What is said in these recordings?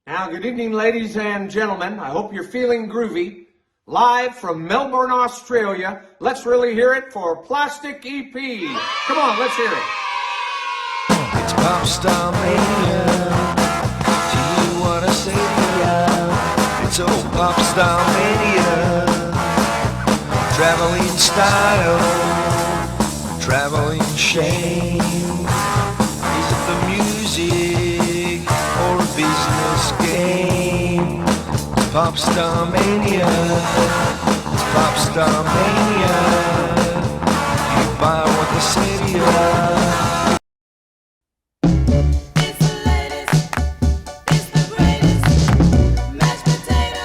Now, good evening, ladies and gentlemen. I hope you're feeling groovy. Live from Melbourne, Australia, let's really hear it for Plastic EP. Come on, let's hear it. It's Popstar Mania. Do you want to say yeah? It's old Popstar Mania. Traveling style, traveling shame. Is it the music or a business game? It's Popstar Mania. It's Popstar Mania. You buy what they say to you. Mashed potato.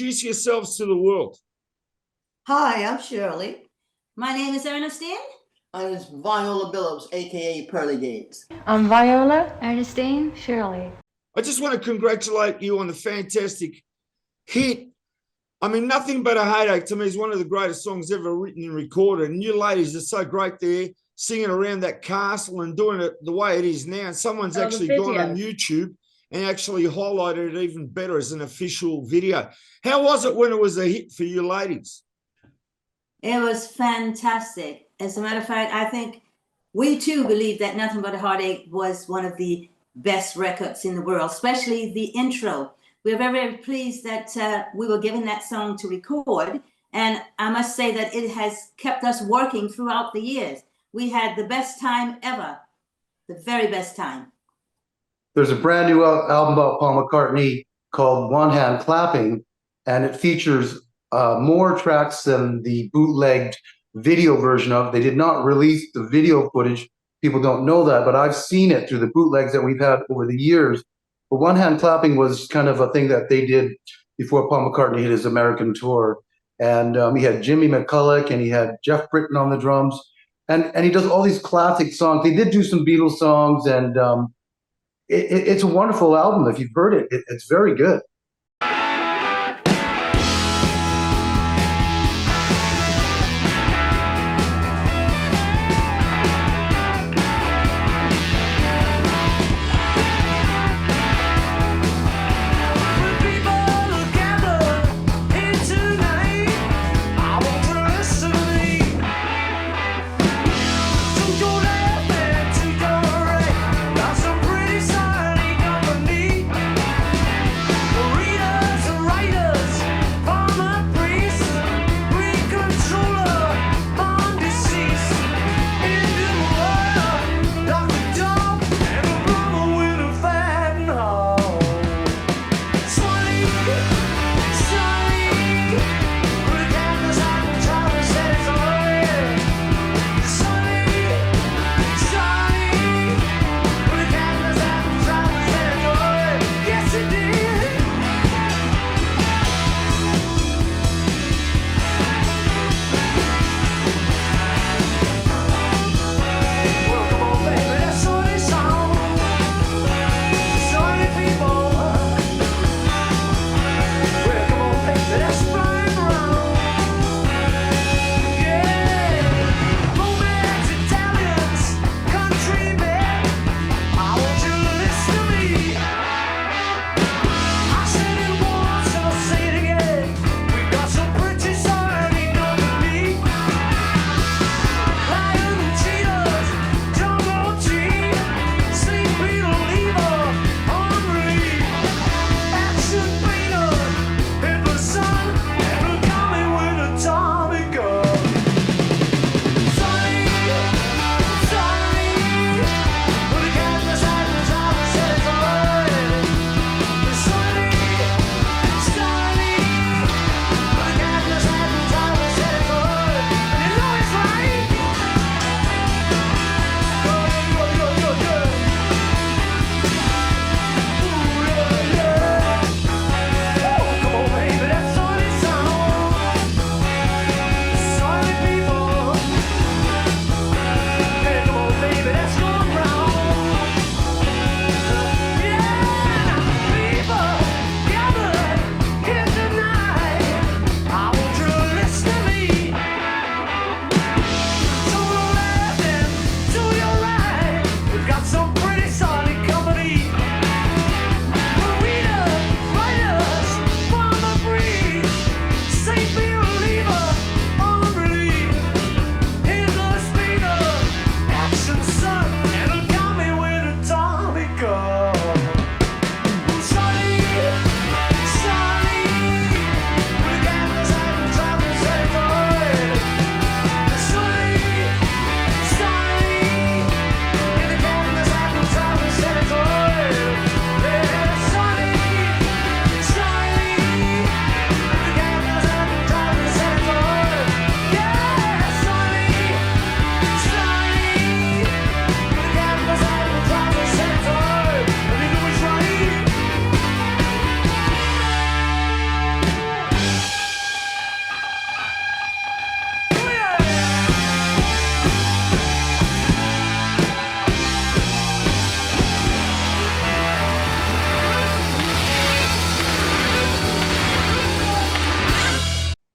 introduce yourselves to the world. Hi, I'm Shirley. My name is Ernestine. I'm Viola Billups, aka Pearly Gates. I'm Viola. Ernestine. Shirley. I just want to congratulate you on the fantastic hit. I mean, Nothing But a Headache to me is one of the greatest songs ever written and recorded. And you ladies are so great there, singing around that castle and doing it the way it is now. And someone's actually gone on YouTube and actually highlighted it even better as an official video. How was it when it was a hit for you ladies? It was fantastic. As a matter of fact, I think we too believe that Nothing But a Heartache was one of the best records in the world, especially the intro. We're very, very pleased that we were given that song to record. And I must say that it has kept us working throughout the years. We had the best time ever, the very best time. There's a brand new album about Paul McCartney called One Hand Clapping, and it features more tracks than the bootlegged video version of. They did not release the video footage. People don't know that, but I've seen it through the bootlegs that we've had over the years. But One Hand Clapping was kind of a thing that they did before Paul McCartney hit his American tour. And he had Jimmy McCulloch and he had Jeff Britton on the drums. And he does all these classic songs. They did do some Beatles songs, and it's a wonderful album. If you've heard it, it's very good.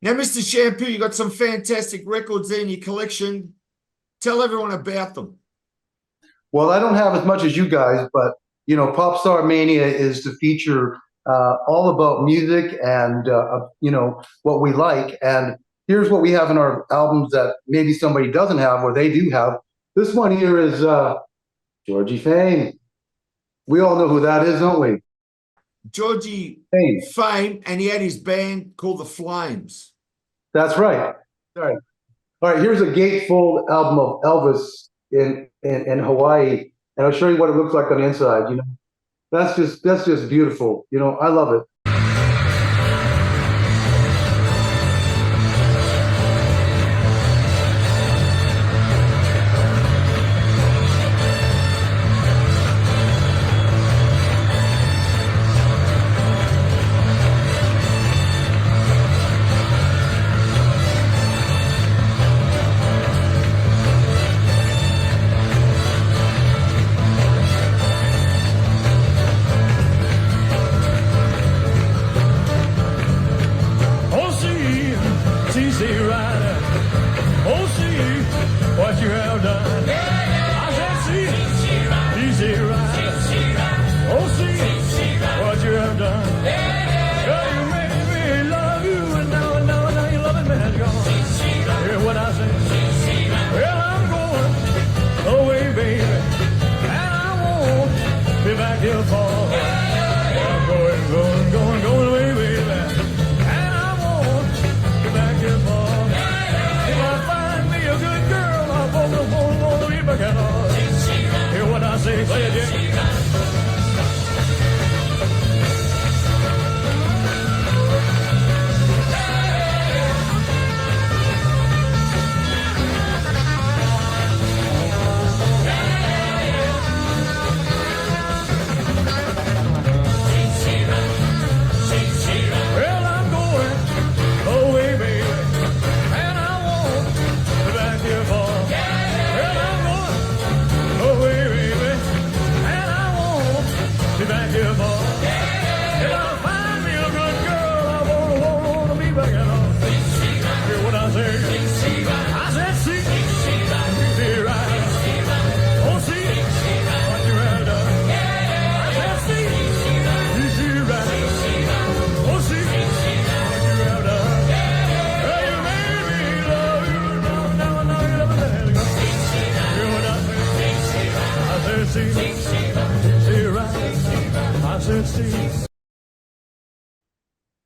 Now, Mr. Shampoo, you got some fantastic records there in your collection. Tell everyone about them. Well, I don't have as much as you guys, but you know, Popstar Mania is to feature all about music and you know what we like. And here's what we have in our albums that maybe somebody doesn't have, or they do have. This one here is Georgie Fame. We all know who that is, don't we? Georgie Fame. Fame, and he had his band called the Flames. That's right. All right. All right. Here's a gatefold album of Elvis in Hawaii, and I'll show you what it looks like on the inside. You know, that's just beautiful. You know, I love it.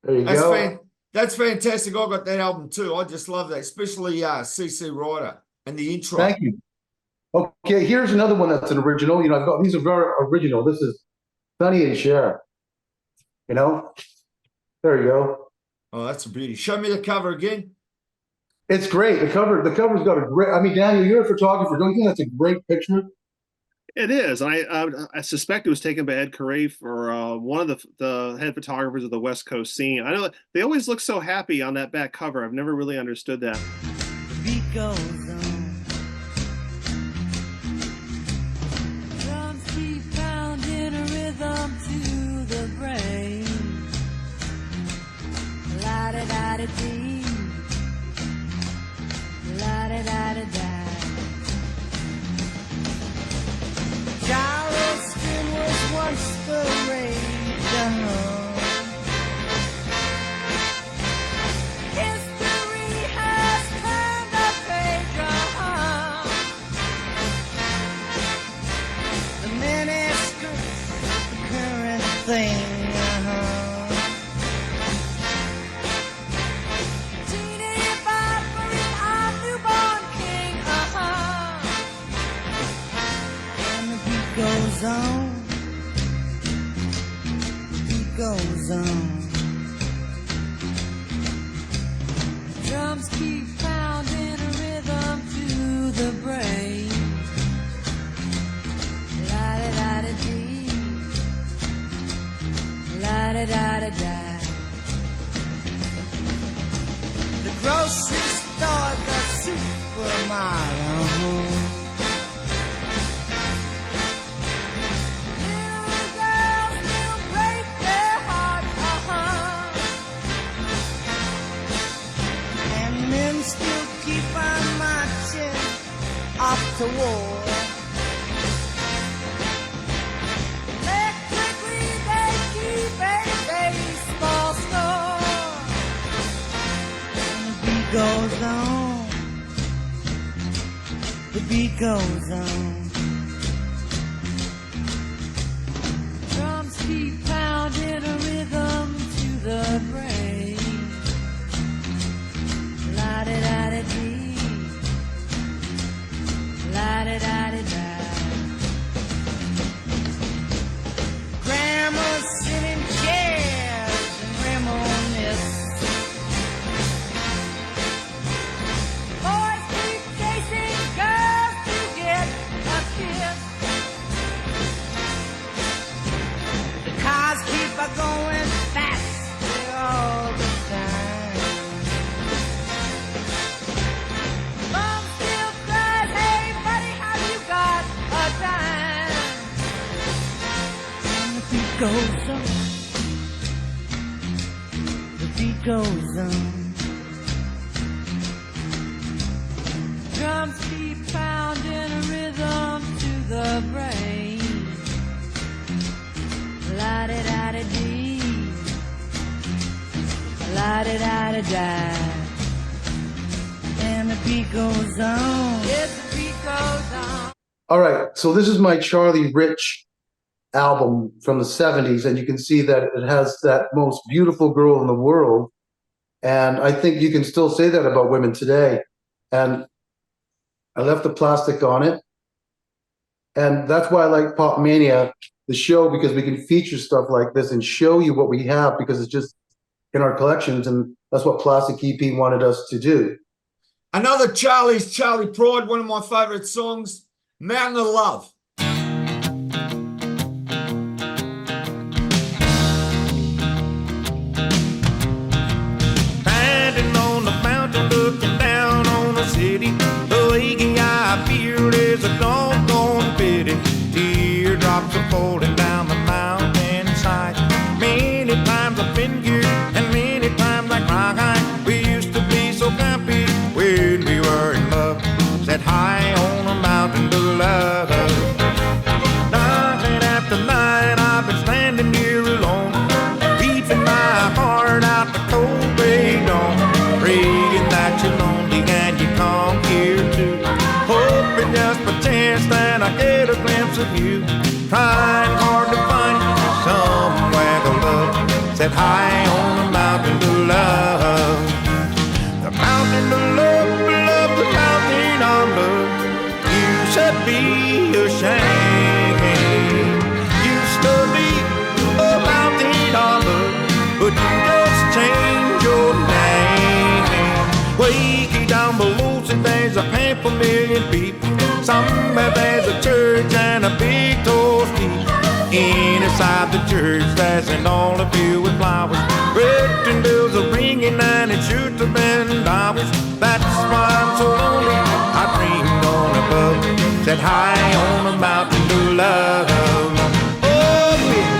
There you go. That's fantastic. I got that album too. I just love that, especially CC Rider and the intro. Thank you. Okay, here's another one that's an original. You know, I've got these are very original. This is Sonny and Cher. You know, there you go. Oh, that's a beauty. Show me the cover again. It's great. The cover's got a great. I mean, Daniel, you're a photographer. Don't you think that's a great picture? It is. I suspect it was taken by Ed Carey for one of the head photographers of the West Coast scene. I know they always look so happy on that back cover. I've never really understood that. The beat goes on. Drums keep pounding a rhythm to the brain. La-da-da-da-dee. La-da-da-da-da. Charleston was once the rage. History has turned the page. The miniskirt's the current thing. Teeny Bopper is our newborn king. And the beat goes on. Beat goes on. Drums keep pounding a rhythm to the brain. La-da-da-da-dee. La-da-da-da-da. The grocery store, the supermarket. Little girls will break their heart. keep on marching off to war. Electrically they keep a baseball score. And the beat goes on. The beat goes on. Drums keep pounding a rhythm to the brain. La-di-da-di-dee, la-di-da-di-da. Grandma's sitting in chairs and reminisce. Boys keep chasing girls to get a kiss. The cars keep a going fast all the time. Mom still cries, hey buddy, have you got a dime? And the beat goes on. The beat goes on. Drums keep pounding a rhythm to the brain. La-di-da-di-dee, la-di-da-di-da. And the beat goes on. Yes, the beat goes on. All right, so this is my Charlie Rich album from the 70s, and you can see that it has that most beautiful girl in the world. And I think you can still say that about women today. And I left the plastic on it. And that's why I like Pop Mania, the show, because we can feature stuff like this and show you what we have, because it's just in our collections. And that's what Plastic EP wanted us to do. Another Charlie's Charlie Pride, one of my favorite songs, Mountain of Love. Standing on the mountain looking down on the city, the aching I feel is a doggone pity. Teardrops are falling down the mountainside. Many times I've been here and many times I cry. We used to be so happy when we were in love. Set high on a mountain to love. Night after night I've been standing here alone, weeping my heart out the cold gray dawn, praying that you're lonely and you come here too, hoping just by chance that I get a glimpse of you, trying hard to find somewhere to love, set high on a mountain to love. The mountain to love, love, the mountain of love. You should be ashamed. Used to be a mountain of love, but you just changed your name. Way down below, see there's a 500,000 people. Somewhere there's a church and a big tall steeple. Inside the church there's an altar filled with flowers. Red bells are ringing and it should have been ours. That's why I'm so lonely. I dreamed on above, set high on a mountain to love. Oh, yeah.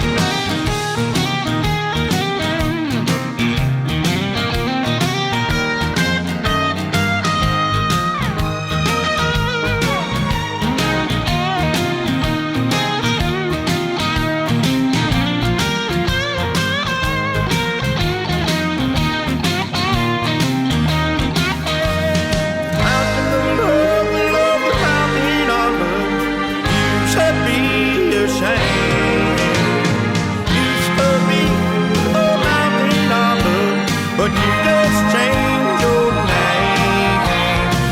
But you just changed your name.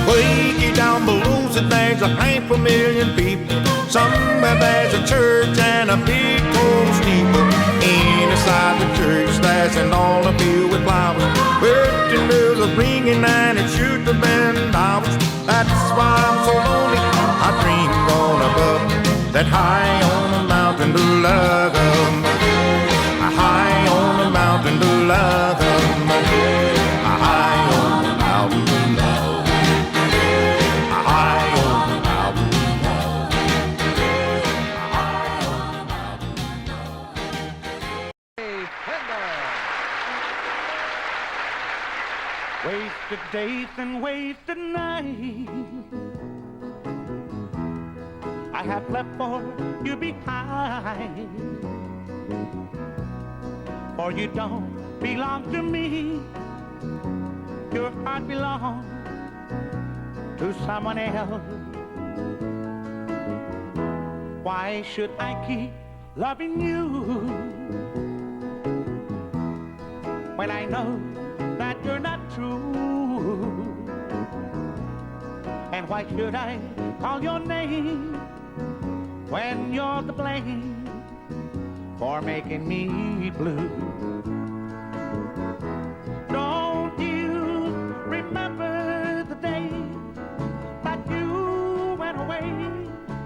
Way down below, so there's a 500,000 people. Somewhere there's a church and a big old steeple. Inside the church there's an altar filled with flowers. Birthday bells are ringing and it should have been ours. That's why I'm so lonely. I dream on above, that high on a mountain to love. High on a mountain to love. High on a mountain to love. High on a mountain to love. High on a mountain to love. Wasted days and wasted nights I have left for you behind. For you don't belong to me. Your heart belongs to someone else. Why should I keep loving you when I know that you're not true? And why should I call your name when you're to blame for making me blue? Don't you remember the day that you went away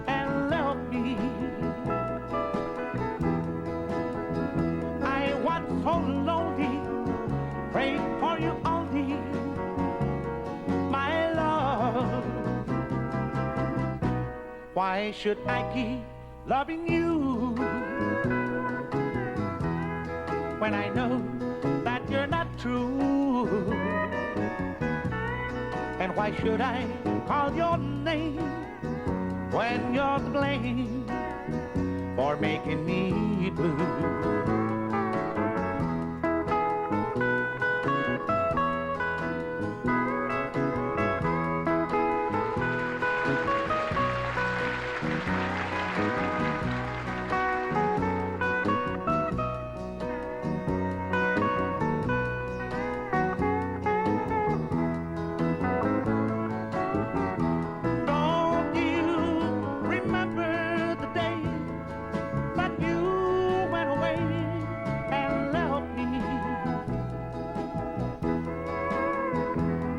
and left me? I was so lonely, prayed for you only, my love. Why should I keep loving you when I know that you're not true? And why should I call your name when you're to blame for making me blue? Don't you remember the day that you went away and left me?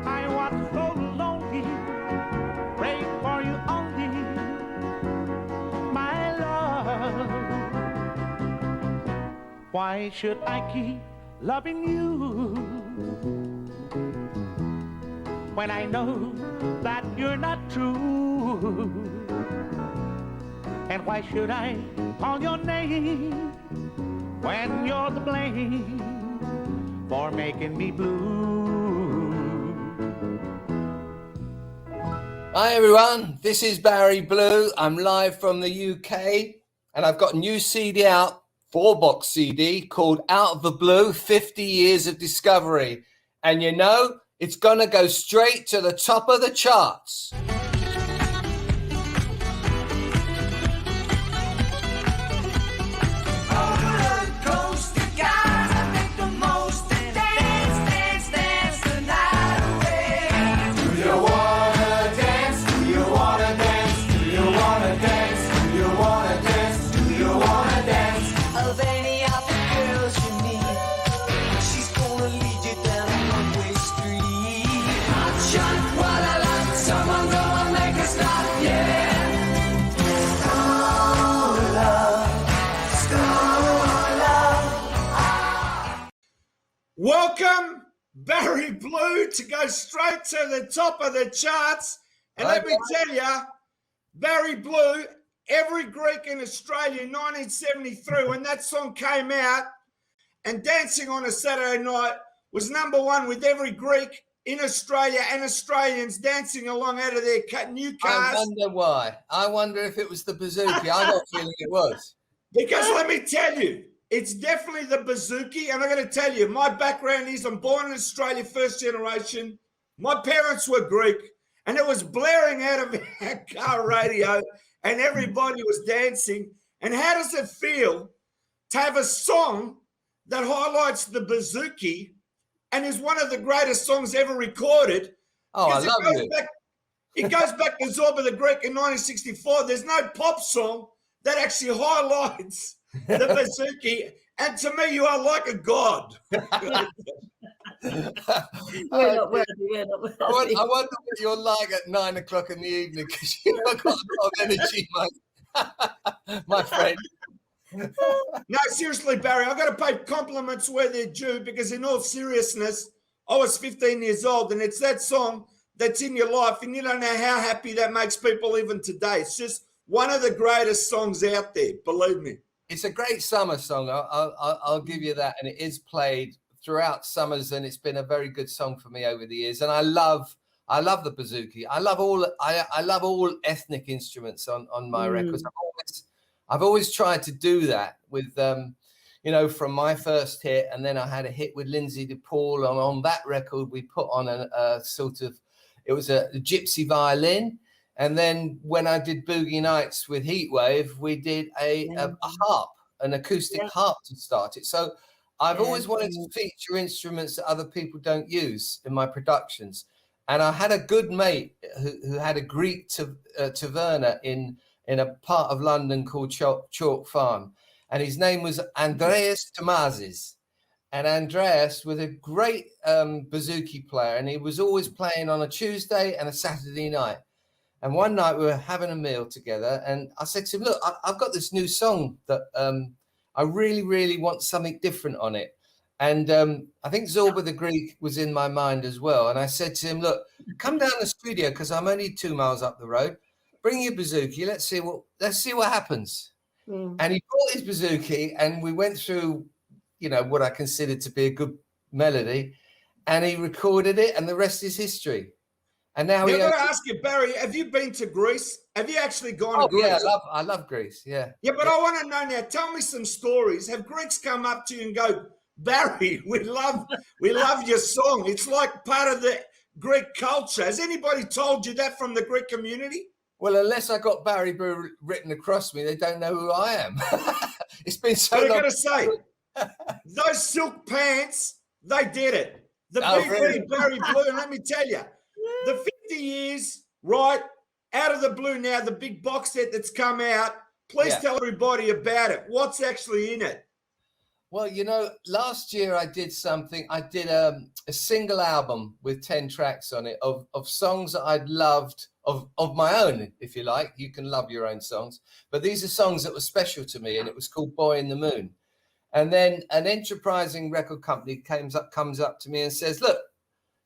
I was so lonely, prayed for you only, my love. Why should I keep loving you when I know that you're not true? And why should I call your name when you're to blame for making me blue? Hi everyone, this is Barry Blue. I'm live from the UK and I've got a new CD out, 4-box CD called Out of the Blue, 50 Years of Discovery. And you know, it's going to go straight to the top of the charts. Welcome, Barry Blue, to go straight to the top of the charts. And let me tell you, Barry Blue, Every Greek in Australia in 1973, when that song came out, and Dancing on a Saturday Night was #1 with every Greek in Australia and Australians dancing along out of their new cars. I wonder why. I wonder if it was the bouzouki. I got a feeling it was. Because let me tell you, it's definitely the bouzouki. And I'm going to tell you, my background is I'm born in Australia, first generation. My parents were Greek, and it was blaring out of our car radio, and everybody was dancing. And how does it feel to have a song that highlights the bouzouki and is one of the greatest songs ever recorded? Oh, I love you. It goes back to Zorba the Greek in 1964. There's no pop song that actually highlights the bouzouki. And to me, you are like a god. We're not worthy, we're not worthy. I wonder what you're like at 9 o'clock in the evening, because you've got a lot of energy, my friend. No, seriously, Barry, I've got to pay compliments where they're due, because in all seriousness, I was 15 years old, and it's that song that's in your life, and you don't know how happy that makes people even today. It's just one of the greatest songs out there, believe me. It's a great summer song. I'll give you that, and it is played throughout summers, and it's been a very good song for me over the years. And I love the bouzouki. I love all ethnic instruments on my records. I've always tried to do that with you know, from my first hit, and then I had a hit with Lindsay DePaul, and on that record we put on a sort of, it was a gypsy violin. And then when I did Boogie Nights with Heatwave, we did a harp, an acoustic harp to start it. So I've always wanted to feature instruments that other people don't use in my productions. And I had a good mate who had a Greek taverna in a part of London called Chalk Farm. And his name was Andreas Tomazis. And Andreas was a great bouzouki player. And he was always playing on a Tuesday and a Saturday night. And one night we were having a meal together. And I said to him, look, I've got this new song that I really, really want something different on it. And I think Zorba the Greek was in my mind as well. And I said to him, look, come down to the studio because I'm only 2 miles up the road. Bring your bouzouki. Let's see what happens. And he brought his bouzouki, and we went through, you know, what I considered to be a good melody, and he recorded it, and the rest is history. And now I've got to ask you, Barry, have you been to Greece? Have you actually gone to Greece? Yeah, I love Greece. Yeah. Yeah, but I want to know now. Tell me some stories. Have Greeks come up to you and go, Barry, we love your song. It's like part of the Greek culture. Has anybody told you that from the Greek community? Well, unless I got Barry Brew written across me, they don't know who I am. It's been so long. But I got to say, those silk pants, they did it. The really? Barry Blue, and let me tell you, the 50 years, right, out of the blue now, the big box set that's come out. Please tell everybody about it. What's actually in it? Well, you know, last year I did something. I did a single album with 10 tracks on it of songs that I'd loved of my own, if you like. You can love your own songs. But these are songs that were special to me, and it was called Boy in the Moon. And then an enterprising record company comes up to me and says, look,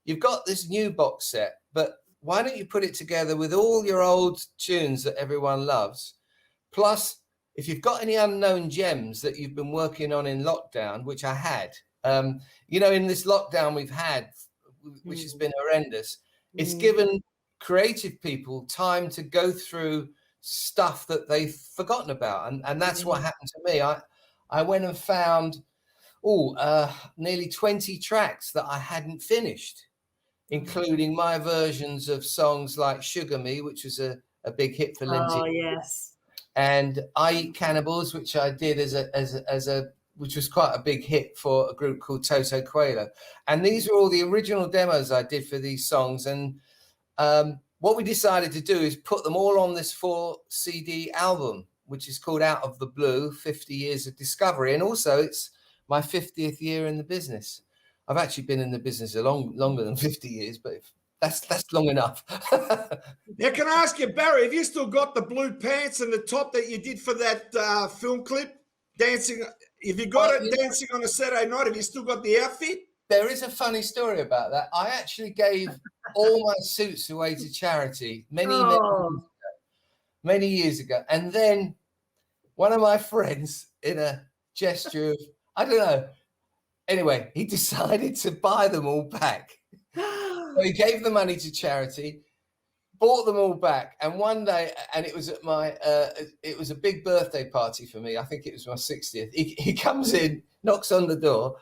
you've got this new box set, but why don't you put it together with all your old tunes that everyone loves? Plus, if you've got any unknown gems that you've been working on in lockdown, which I had, you know, in this lockdown we've had, which has been horrendous, it's given creative people time to go through stuff that they've forgotten about. And that's what happened to me. I went and found nearly 20 tracks that I hadn't finished, including my versions of songs like Sugar Me, which was a big hit for Lindsay. Oh, yes. And I Eat Cannibals, which I did which was quite a big hit for a group called Toto Coelho. And these were all the original demos I did for these songs. And what we decided to do is put them all on this 4 CD album, which is called Out of the Blue, 50 Years of Discovery. And also it's my 50th year in the business. I've actually been in the business longer than 50 years, but that's long enough. Now, can I ask you, Barry, have you still got the blue pants and the top that you did for that film clip? Dancing, have you got it dancing on a Saturday night? Have you still got the outfit? There is a funny story about that. I actually gave all my suits away to charity many years ago. And then one of my friends, in a gesture of, I don't know, anyway, he decided to buy them all back. So he gave the money to charity, bought them all back. And one day, and it was at it was a big birthday party for me. I think it was my 60th. He comes in, knocks on the door,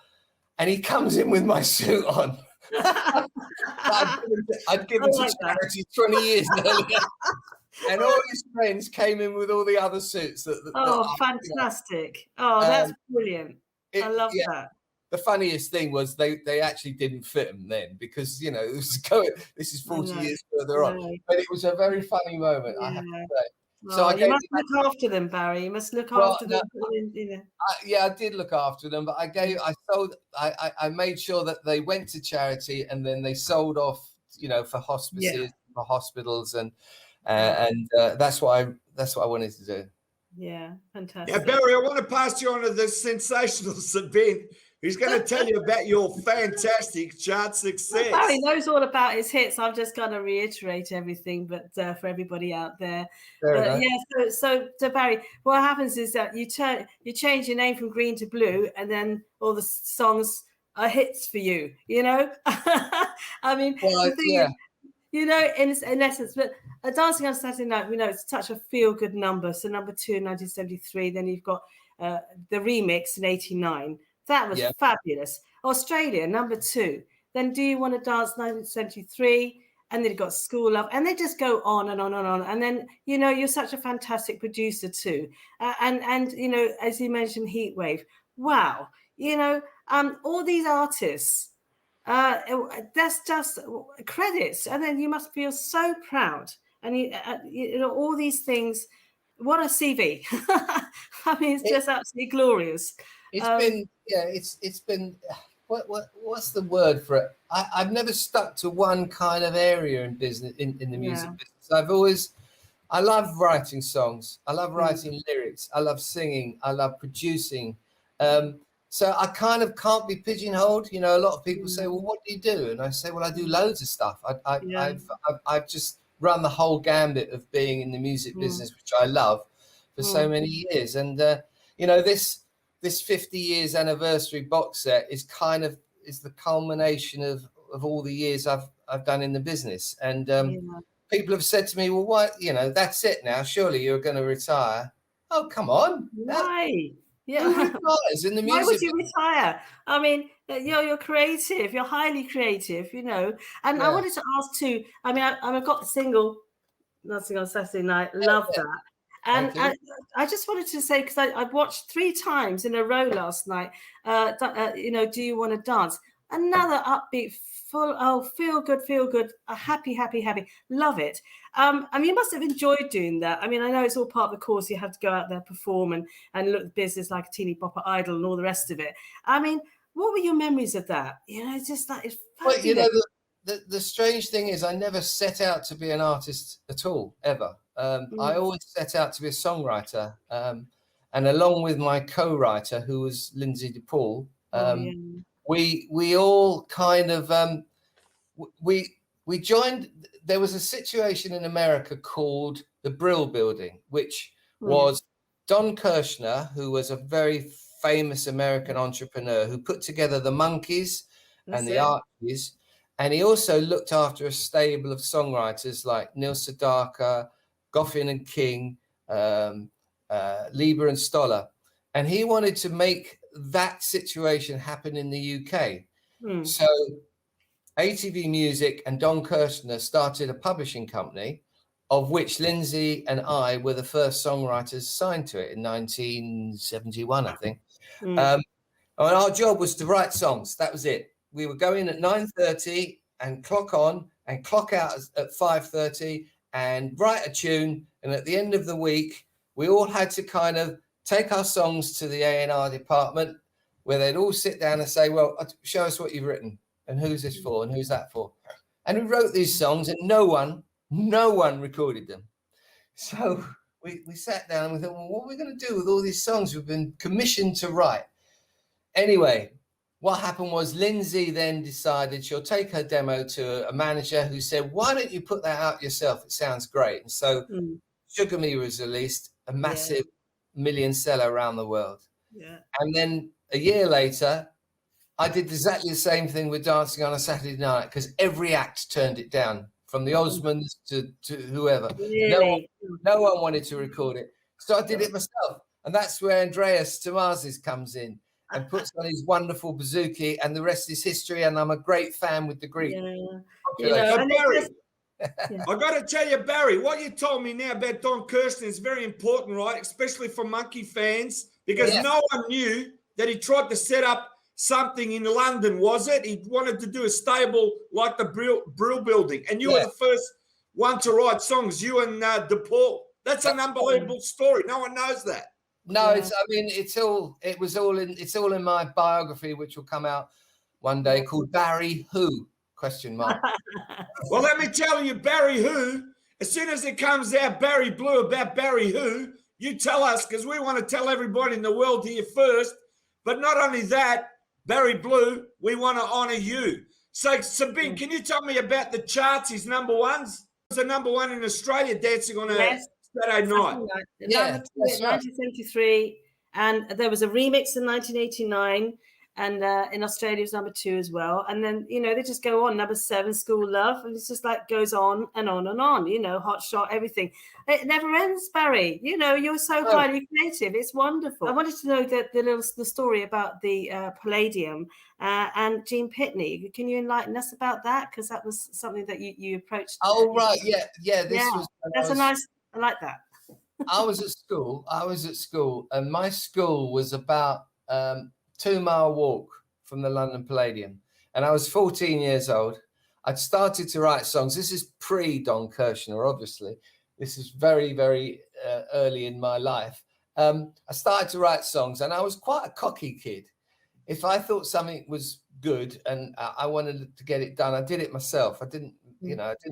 and he comes in with my suit on. I'd given to charity 20 years earlier. And all his friends came in with all the other suits. Fantastic. That's brilliant. I love that. The funniest thing was they actually didn't fit them then because, you know, it was this is 40 years further on. But it was a very funny moment, I have to say. So you must look after them, Barry. You must look after them. I did look after them, but I made sure that they went to charity and then they sold off, you know, for hospices, for hospitals, and that's what I wanted to do. Yeah, fantastic. Now, Barry, I want to pass you on to the sensational Sabine, who's going to tell you about your fantastic chart success. Well, Barry knows all about his hits. I'm just going to reiterate everything, but for everybody out there. So Barry, what happens is that you change your name from green to blue, and then all the songs hits for you, you know? I mean, Well, the thing yeah. is, you know, in essence, but Dancing on Saturday Night, we know it's such a feel-good number. So number 2 in 1973, then you've got the remix in 89. That was fabulous. Australia, number 2. Then Do You Want to Dance, 1973. And then you've got School Love. And they just go on and on and on. And then, you know, you're such a fantastic producer too. And you know, as you mentioned, Heatwave. Wow. You know, all these artists, that's just credits. And then you must feel so proud. And, you know, all these things. What a CV. I mean, it's just absolutely glorious. It's been, yeah, it's been, what's the word for it? I've never stuck to one kind of area in business, in the music business. I love writing songs. I love writing lyrics. I love singing. I love producing. So I kind of can't be pigeonholed. You know, a lot of people say, well, what do you do? And I say, well, I do loads of stuff. I've just run the whole gambit of being in the music business, which I love, for so many years. And, you know, this 50 years anniversary box set is is the culmination of all the years I've done in the business. And people have said to me, well, what, you know, that's it now. Surely you're going to retire. Oh, come on. Why? Who retires in the music? Why would you retire? I mean, you're creative. You're highly creative, you know. And I wanted to ask too. I mean, I've got the single Dancing on Saturday Night. Love that. And I just wanted to say, because I watched 3 times in a row last night, you know, Do You Want to Dance? Another upbeat, feel good, happy. Love it. I mean, you must have enjoyed doing that. I mean, I know it's all part of the course. You have to go out there, perform and look at the business like a teeny bopper idol and all the rest of it. I mean, what were your memories of that? You know, it's just like, it's fabulous. Well, you know, the strange thing is I never set out to be an artist at all, ever. I always set out to be a songwriter. And along with my co-writer, who was Lindsay DePaul, we all kind of, we joined, there was a situation in America called the Brill Building, which was Don Kirshner, who was a very famous American entrepreneur who put together the Monkees and the Archies. And he also looked after a stable of songwriters like Neil Sedaka, Goffin and King, Lieber and Stoller. And he wanted to make that situation happen in the UK. So ATV Music and Don Kirshner started a publishing company, of which Lindsay and I were the first songwriters signed to it in 1971, I think. And our job was to write songs. That was it. We would go in at 9:30 and clock on and clock out at 5:30 and write a tune. And at the end of the week, we all had to kind of take our songs to the A&R department, where they'd all sit down and say, well, show us what you've written and who's this for and who's that for. And we wrote these songs and no one recorded them. So we sat down and we thought, well, what are we going to do with all these songs we've been commissioned to write? Anyway, what happened was Lindsay then decided she'll take her demo to a manager who said, why don't you put that out yourself? It sounds great. And so Sugar Me was released, a massive million seller around the world. And then a year later, I did exactly the same thing with Dancing on a Saturday Night, because every act turned it down, from the Osmonds to whoever. Really? No one wanted to record it. So I did it myself. And that's where Andreas Tomazis comes in and puts on his wonderful bouzouki, and the rest is history. And I'm a great fan with the Greek. You So know, Barry, I got to tell you, Barry, what you told me now about Don Kirshner is very important, right? Especially for Monkey fans, because no one knew that he tried to set up something in London, was it? He wanted to do a stable like the Brill Building, and you were the first one to write songs, you and DePaul. That's an unbelievable story. No one knows that. No, it's, I mean, it's all in my biography, which will come out one day, called Barry Who? ? Well, let me tell you, Barry Who, as soon as it comes out, Barry Blue, about Barry Who, you tell us, because we want to tell everybody in the world here first. But not only that, Barry Blue, we want to honor you. So, Sabine, can you tell me about the charts, his number ones? It's the number one in Australia, Dancing on a Saturday Night. Number 2 in 1973, and there was a remix in 1989. and in Australia it was number 2 as well. And then, you know, they just go on. Number 7, School Love, and it's just like goes on and on and on. You know, Hot Shot, everything. It never ends, Barry. You know, you're so highly creative. It's wonderful. I wanted to know the story about the Palladium and Gene Pitney. Can you enlighten us about that? Because that was something that you approached. Oh right, yeah. This was. That's a nice. I like that. I was at school, and my school was about 2-mile walk from the London Palladium, and I was 14 years old. I'd started to write songs. This is pre-Don Kirshner, obviously. This is very, very early in my life. I started to write songs, and I was quite a cocky kid. If I thought something was good and I wanted to get it done, I did it myself. I didn't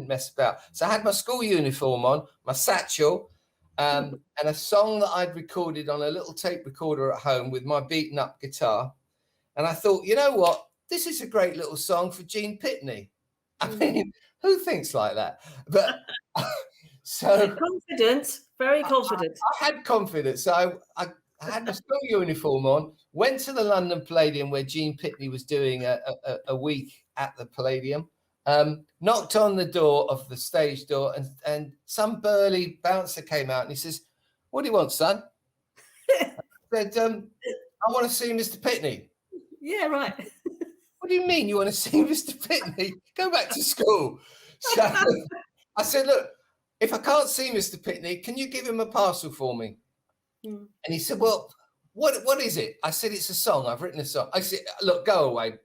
mess about. So I had my school uniform on, my satchel, and a song that I'd recorded on a little tape recorder at home with my beaten up guitar. And I thought, you know what? This is a great little song for Gene Pitney. I mean, who thinks like that? But so confident, very confident. I had confidence. So I had my school uniform on, went to the London Palladium where Gene Pitney was doing a week at the Palladium, knocked on the door of the stage door, and some burly bouncer came out and he says, "What do you want, son?" I said, "I want to see Mr. Pitney." Yeah, right. "What do you mean you want to see Mr. Pitney? Go back to school." So I said, "Look, if I can't see Mr. Pitney, can you give him a parcel for me?" And he said, "Well, what is it?" I said, "It's a song. I've written a song." I said, "Look, go away,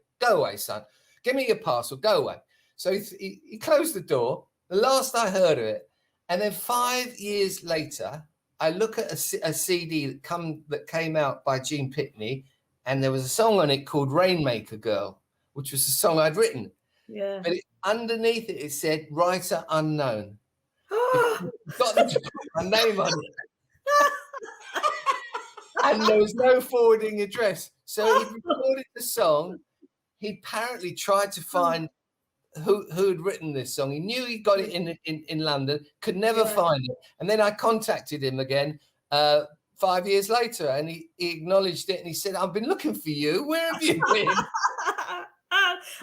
son. Give me your parcel. Go away." So he closed the door. The last I heard of it, and then 5 years later, I look at a CD that came out by Gene Pitney, and there was a song on it called "Rainmaker Girl," which was a song I'd written. Yeah. But underneath it said "Writer Unknown." Got to put my name on it. And there was no forwarding address. So he recorded the song. He apparently tried to find who had written this song. He knew he got it in London, could never find it. And then I contacted him again 5 years later, and he acknowledged it, and he said, "I've been looking for you. Where have you been?"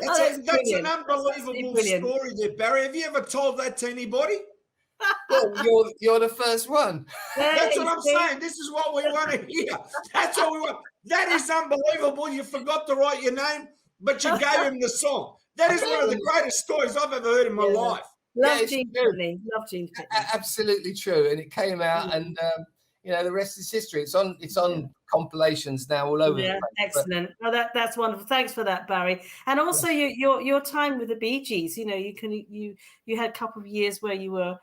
That's an unbelievable story there, Barry. Have you ever told that to anybody? Well, you're the first one. That's what I'm saying. This is what we want to hear. That's what we want. That is unbelievable. You forgot to write your name, but you gave him the song. That is one of the greatest stories I've ever heard in my life. Love Gene Pitney. Love Gene Pitney. Absolutely true. And it came out, and you know, the rest is history. It's on compilations now all over. Yeah, excellent. Oh, that's wonderful. Thanks for that, Barry. And also your time with the Bee Gees. You know, you had a couple of years where you were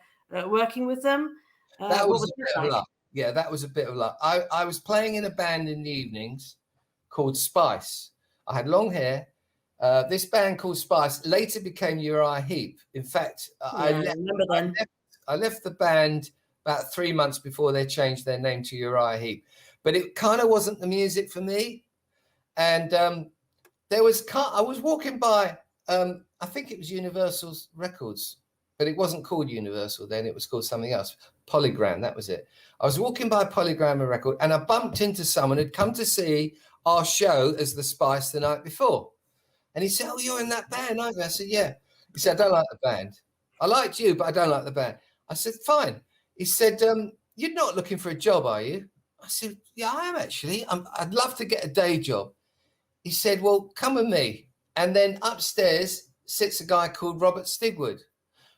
working with them. That was a bit of luck. Yeah, that was a bit of luck. I was playing in a band in the evenings called Spice. I had long hair. This band called Spice later became Uriah Heep. In fact, I left the band about 3 months before they changed their name to Uriah Heep. But it kind of wasn't the music for me. And I was walking by, I think it was Universal's Records, but it wasn't called Universal then. It was called something else. Polygram, that was it. I was walking by Polygram Record, and I bumped into someone who'd come to see our show as the Spice the night before. And he said, "Oh, you're in that band, aren't you?" I said, "Yeah." He said, "I don't like the band. I liked you, but I don't like the band." I said, "Fine." He said, "You're not looking for a job, are you?" I said, "Yeah, I am actually. I'd love to get a day job." He said, "Well, come with me." And then upstairs sits a guy called Robert Stigwood.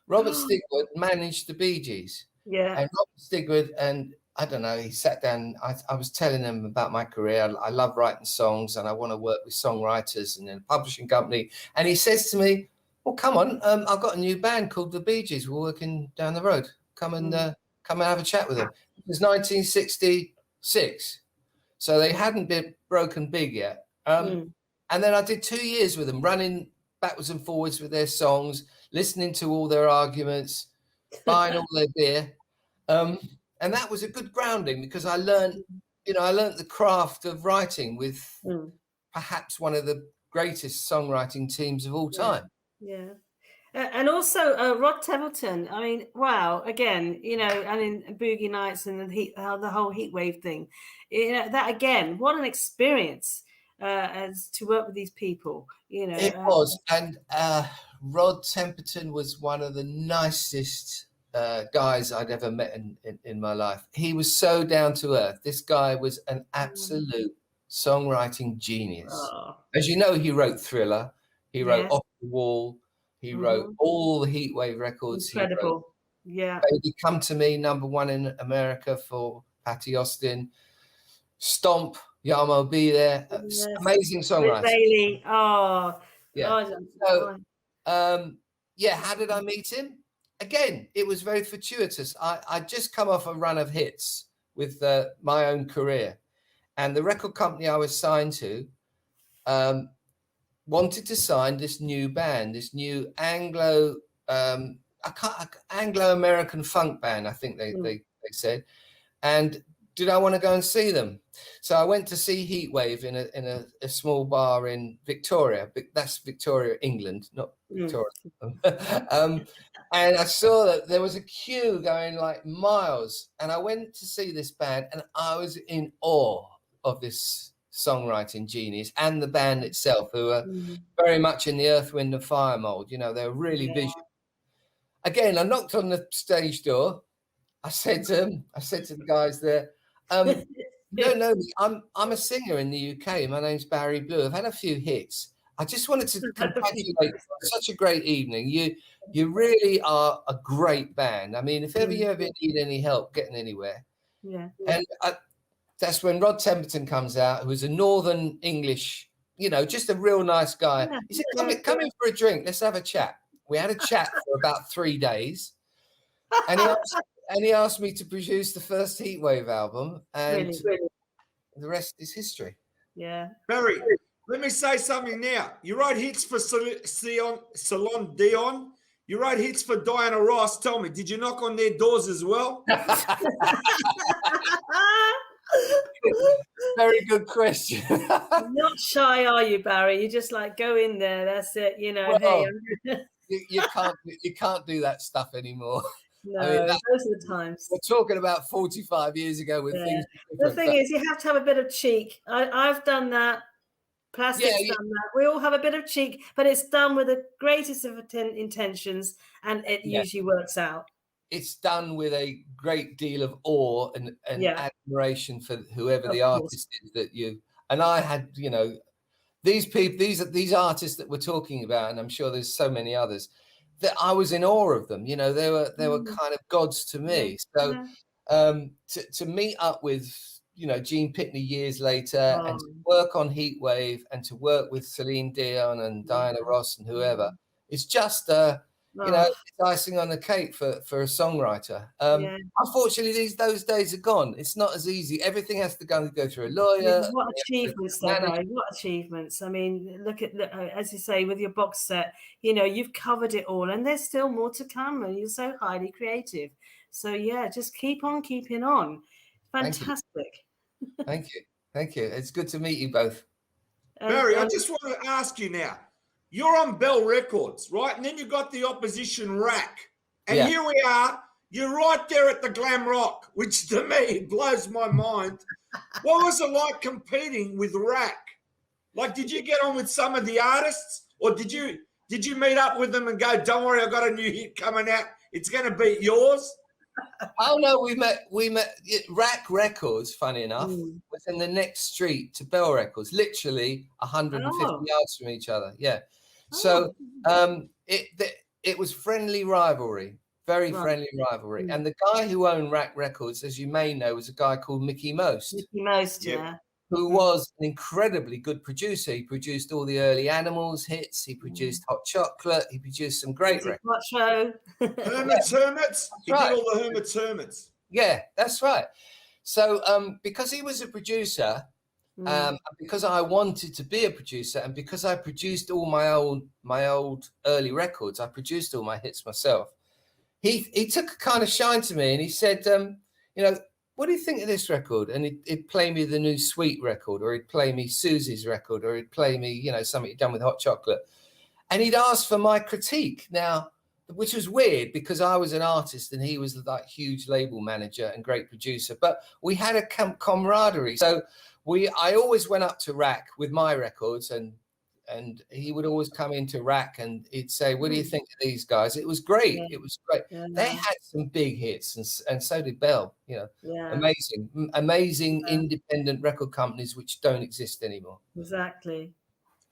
Robert Stigwood managed the Bee Gees. Yeah. And Robert Stigwood, and I don't know, he sat down. I was telling him about my career. I love writing songs, and I want to work with songwriters and a publishing company. And he says to me, "Well, come on, I've got a new band called the Bee Gees. We're working down the road. Come and have a chat with them." It was 1966, so they hadn't been broken big yet. And then I did 2 years with them, running backwards and forwards with their songs, listening to all their arguments, buying all their beer. And that was a good grounding because I learned the craft of writing with perhaps one of the greatest songwriting teams of all time. Yeah. And also Rod Templeton. I mean, wow! Again, you know, and in Boogie Nights and the whole heat wave thing. You know, that again, what an experience! as to work with these people. You know, It was, and Rod Temperton was one of the nicest guys I'd ever met in my life. He was so down to earth. This guy was an absolute songwriting genius. Oh. As you know, he wrote Thriller, he wrote Yes. Off the Wall, he wrote all the Heatwave records. Incredible. He wrote Yeah. Baby Come to Me, #1 in America for Patty Austin. Stomp, Yamo Be There. Yes. Amazing With songwriter. Bailey. Oh. Yeah. Oh, So, yeah, how did I meet him? Again, it was very fortuitous. I'd just come off a run of hits with my own career. And the record company I was signed to wanted to sign this new band, this new Anglo-American funk band, I think they said. And did I want to go and see them? So I went to see Heatwave in a small bar in Victoria. That's Victoria, England, not Victoria. And I saw that there was a queue going like miles. And I went to see this band, and I was in awe of this songwriting genius and the band itself, who are very much in the Earth, Wind and Fire mold. You know, they're really visual. Again, I knocked on the stage door. I said to the guys there, you don't know me. I'm a singer in the UK. My name's Barry Blue. I've had a few hits. I just wanted to congratulate you on such a great evening. You really are a great band. I mean, if ever you ever need any help getting anywhere. Yeah. And that's when Rod Temperton comes out, who's a Northern English, you know, just a real nice guy. He said, come in for a drink. Let's have a chat. We had a chat for about 3 days. And he asked me to produce the first Heatwave album, and the rest is history. Yeah. Barry, let me say something now. You wrote hits for Celine Dion. You wrote hits for Diana Ross. Tell me, did you knock on their doors as well? Very good question. Not shy, are you, Barry? You just like go in there. That's it. You know. Well, hey, you can't do that stuff anymore. no, I mean, those are the times. We're talking about 45 years ago with things. The thing is, you have to have a bit of cheek. I've done that. Plastic's done that. We all have a bit of cheek, but it's done with the greatest of intentions, and it usually works out. It's done with a great deal of awe and admiration for whoever the artist is that you. And I had, you know, these people, these artists that we're talking about, and I'm sure there's so many others, that I was in awe of them. You know, they were kind of gods to me. So to meet up with, you know, Gene Pitney years later, and to work on Heatwave, and to work with Celine Dion and Diana Ross and whoever, it's just you know, it's icing on the cake for a songwriter. Unfortunately, those days are gone. It's not as easy. Everything has to go through a lawyer. What achievements, though, Barry? What achievements? I mean, look at, as you say, with your box set, you know, you've covered it all, and there's still more to come, and you're so highly creative. So, yeah, just keep on keeping on. Fantastic. Thank you. Thank you. It's good to meet you both. Barry, I just want to ask you now. You're on Bell Records, right? And then you got the opposition Rack. And here we are. You're right there at the Glam Rock, which to me blows my mind. What was it like competing with Rack? Like, did you get on with some of the artists, or did you meet up with them and go, "Don't worry, I've got a new hit coming out. It's going to beat yours"? Oh no, we met Rack Records, funny enough, was in the next street to Bell Records, literally 150 yards from each other. Yeah. So it was friendly rivalry, very friendly rivalry. And the guy who owned Rack Records, as you may know, was a guy called Mickey Most. Mickey Most, who was an incredibly good producer. He produced all the early Animals hits. He produced Hot Chocolate. He produced some great records. Hermits. He did all the Hermits. Yeah, that's right. So because he was a producer, because I wanted to be a producer, and because I produced all my old early records, I produced all my hits myself. He took a kind of shine to me, and he said, you know, what do you think of this record? And he'd play me the new Sweet record, or he'd play me Susie's record, or he'd play me, you know, something he'd done with Hot Chocolate. And he'd ask for my critique. Now, which was weird because I was an artist and he was like huge label manager and great producer, but we had a camaraderie. So I always went up to Rack with my records, and he would always come into Rack and he'd say, "What do you think of these guys?" It was great. Yeah. It was great. Yeah. They had some big hits, and so did Bell. You know, Yeah. amazing independent record companies which don't exist anymore. Exactly.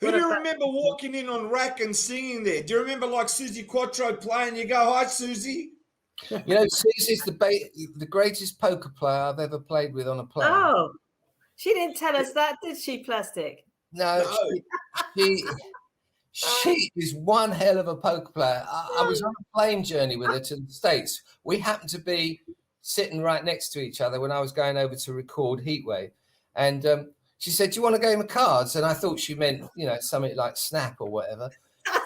Who do you remember walking in on Rack and singing there? Do you remember like Susie Quattro playing? You go, "Hi, Susie." You know, Susie's the greatest poker player I've ever played with on a plane. Oh, she didn't tell us that, did she, Plastic? No. She is one hell of a poker player. I was on a plane journey with her to the States. We happened to be sitting right next to each other when I was going over to record Heatwave. And she said, "Do you want a game of cards?" And I thought she meant, you know, something like Snap or whatever.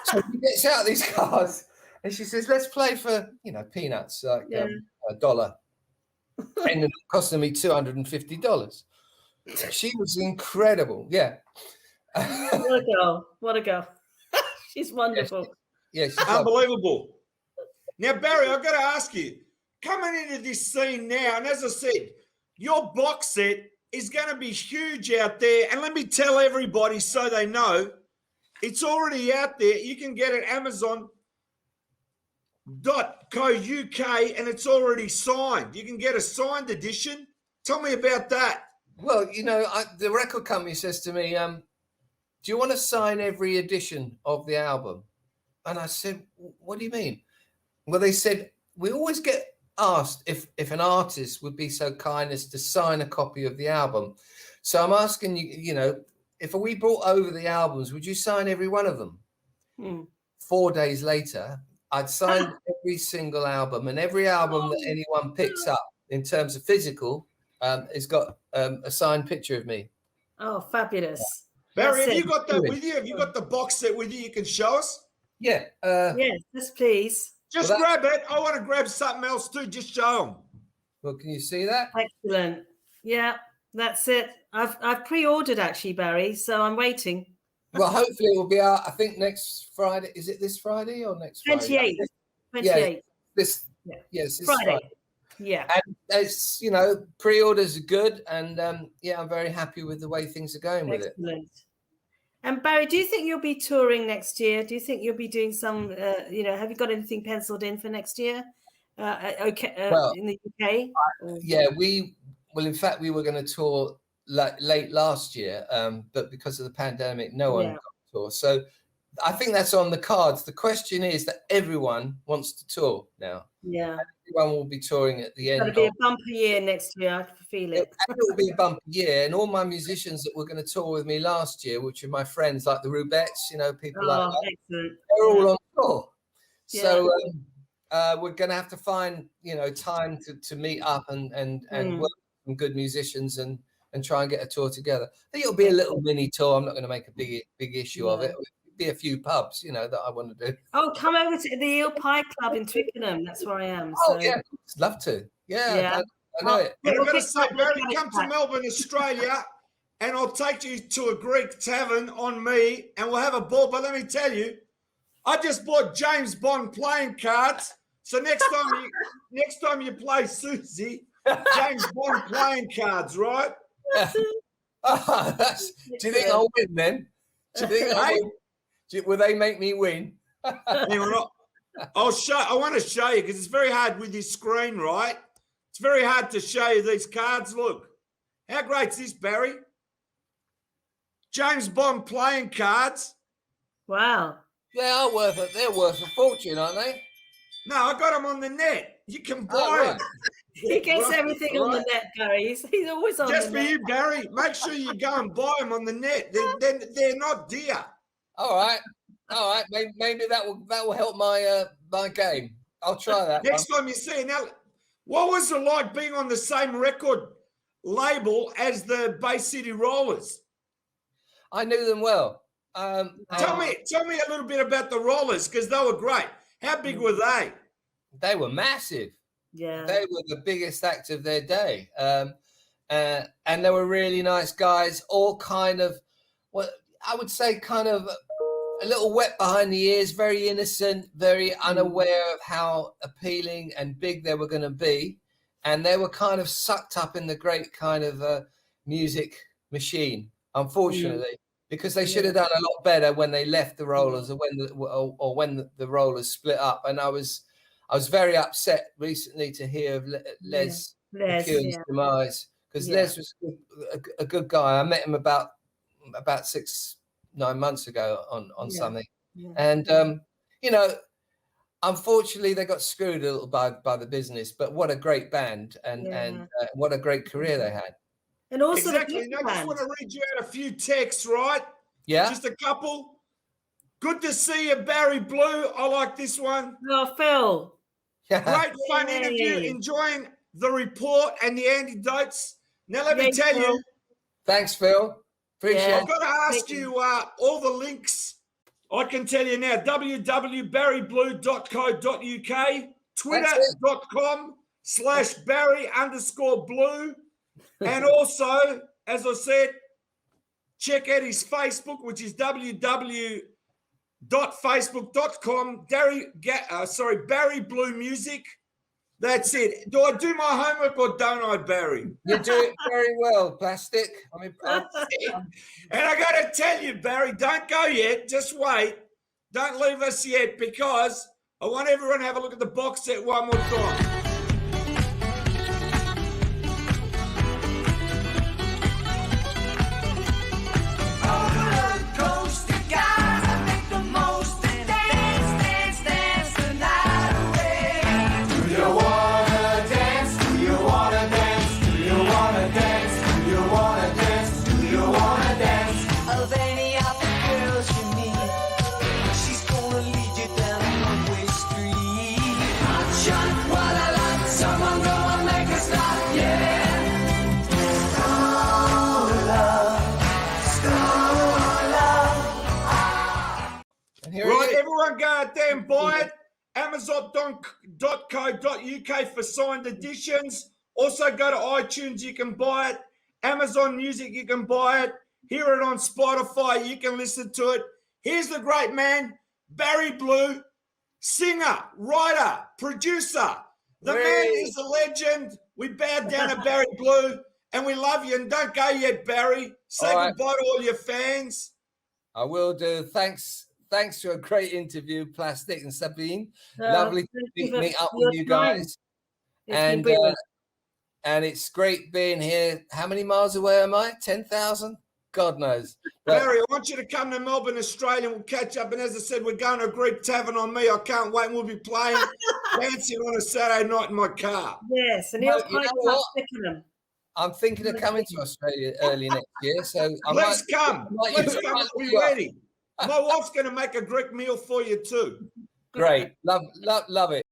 So she gets out these cards and she says, "Let's play for, you know, peanuts, like $1." And it costing me $250. She was incredible. Yeah. What a girl. What a girl. She's wonderful. Yes, unbelievable. Now, Barry, I've got to ask you, coming into this scene now, and as I said, your box set is going to be huge out there. And let me tell everybody so they know, it's already out there. You can get it at Amazon.co.uk and it's already signed. You can get a signed edition. Tell me about that. Well, you know, the record company says to me, "Do you want to sign every edition of the album?" And I said, "What do you mean?" Well, they said, "We always get asked if an artist would be so kind as to sign a copy of the album. So I'm asking you, you know, if we brought over the albums, would you sign every one of them?" 4 days later, I'd signed every single album, and every album that anyone picks up in terms of physical has got a signed picture of me. Oh, fabulous. Barry, have you got that with you? Have you got the box set with you? You can show us? Yeah. Yes, please. Just grab it. I want to grab something else too. Just show them. Well, can you see that? Excellent. Yeah, that's it. I've pre-ordered actually, Barry, so I'm waiting. Well, hopefully it will be out, I think, next Friday. Is it this Friday or next Friday? 28th. Yeah, yes, this Friday. Yeah. And it's, you know, pre-orders are good, and yeah, I'm very happy with the way things are going with it. Excellent. And Barry, do you think you'll be touring next year? Do you think you'll be doing some, you know, have you got anything penciled in for next year? Well, in the UK? Yeah, in fact, we were going to tour late last year, but because of the pandemic, no one got to tour. So I think that's on the cards. The question is that everyone wants to tour now. Yeah. Everyone will be touring at the end. It'll be a bumper year next year. I can feel it. It will be a bumper year. And all my musicians that were going to tour with me last year, which are my friends like the Rubettes, you know, people like that, excellent. they're all on tour. Yeah. So we're going to have to find, you know, time to meet up and work with some good musicians and try and get a tour together. I think it'll be a little mini tour. I'm not going to make a big issue of it. It'll be a few pubs, you know, that I want to do. Oh, come over to the Eel Pie Club in Twickenham. That's where I am. So. Oh, yeah. I'd love to. Yeah. I know it. I've got to say, Barry, come to Melbourne, Australia, and I'll take you to a Greek tavern on me, and we'll have a ball. But let me tell you, I just bought James Bond playing cards. So next time you play Susie, James Bond playing cards, right? Do you think I'll win then? Do you think I'll win? Will they make me win? I want to show you because it's very hard with this screen, right? It's very hard to show you these cards. Look, how great is this, Barry? James Bond playing cards. Wow. They are worth it. They're worth a fortune, aren't they? No, I got them on the net. You can buy them. He gets everything on the net, Barry. He's always on Just the for net. you, Barry. Make sure you go and buy them on the net. They're not dear. All right. Maybe that will help my game. I'll try that. Next time you see it. Now, what was it like being on the same record label as the Bay City Rollers? I knew them well. Tell me a little bit about the Rollers because they were great. How big were they? They were massive. Yeah. They were the biggest act of their day. And they were really nice guys, all kind of, what I would say, kind of a little wet behind the ears, very innocent, very unaware of how appealing and big they were going to be. And they were kind of sucked up in the great kind of music machine, unfortunately, because they should have done a lot better when they left the Rollers, or when the Rollers split up. And I was very upset recently to hear of Les McKeown's demise, because Les was a good guy. I met him about 6-9 months ago on something, and you know, unfortunately they got screwed a little by the business. But what a great band, and what a great career they had. And also exactly. And I just want to read you out a few texts, right? Yeah, just a couple. Good to see you, Barry Blue. I like this one. Oh, Phil. Great fun interview. Enjoying the report and the anecdotes. Now let me tell you. Thanks, Phil. Appreciate it. I've got to ask you all the links. I can tell you now, www.barryblue.co.uk, twitter.com/Barry_blue. And also, as I said, check out his Facebook, which is www.facebook.com, Barry Blue Music. That's it. Do I do my homework or don't I, Barry? You do it very well, Plastic. I mean, and I got to tell you, Barry, don't go yet. Just wait. Don't leave us yet, because I want everyone to have a look at the box set one more time. Right, everyone go out there and buy it. Amazon.co.uk for signed editions. Also go to iTunes, you can buy it. Amazon Music, you can buy it. Hear it on Spotify, you can listen to it. Here's the great man, Barry Blue, singer, writer, producer. The man is a legend. We bow down to Barry Blue, and we love you. And don't go yet, Barry. Say goodbye to all your fans. I will do. Thanks for a great interview, Plastic and Sabine. Lovely to meet up with you guys. And it's great being here. How many miles away am I? 10,000? God knows. Barry, I want you to come to Melbourne, Australia, and we'll catch up. And as I said, we're going to a Greek tavern on me. I can't wait. We'll be playing dancing on a Saturday night in my car. Yes, and he'll you know what? I'm thinking of coming to Australia early next year. So Let's come. Let's come. We'll be ready. My wife's going to make a Greek meal for you too. Great. Love it.